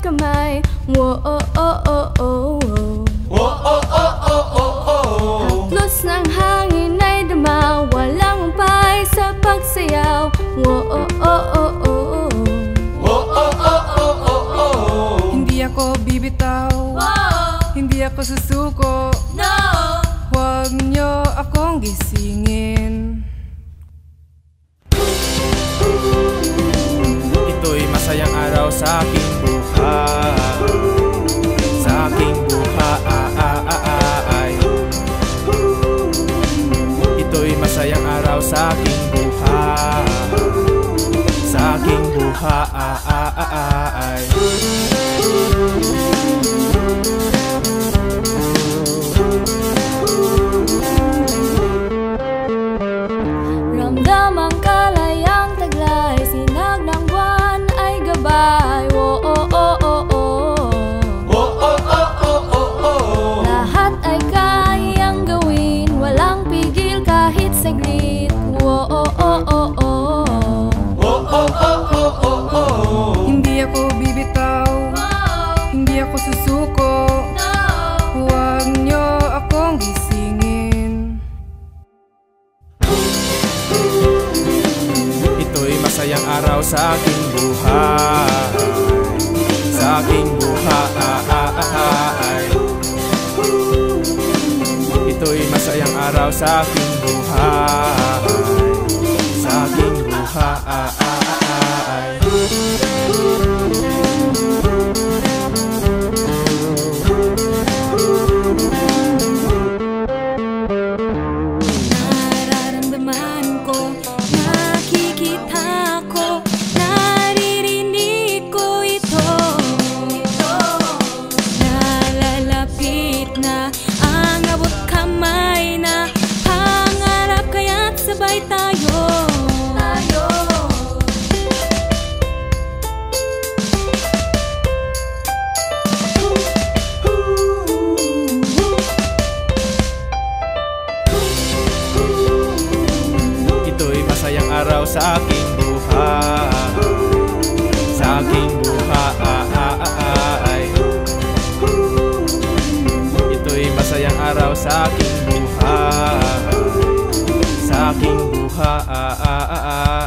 kamay. Haplos ng hangin ay dama, walang umpay sa pagsayaw. Hindi ako bibitaw, hindi ako susuko. Huwag niyo akong gisingin. Ito'y masayang araw sa aking buhay, sa aking buhay. Ito'y masayang araw sa aking buhay, sa aking buhay. Ramdam ang kalayang taglay, sinag ng buwan ay gabay. Lahat ay kayang gawin, walang pigil kahit saglit. Hindi ako bibitaw, hindi ako susuko. Huwag niyo akong gisingin. Ito'y masayang araw sa aking buhay, sa aking buhay. Ito'y masayang araw sa aking buhay, sa aking buhay. Nararamdaman ko, nakikita ko, naririnig ko ito. Nalalapit na ang abot kamay na pangarap, kaya't sabay tayo. Ito'y masayang araw sa aking buhay, sa aking buhay. Ito'y masayang araw sa aking buhay, sa aking buhay.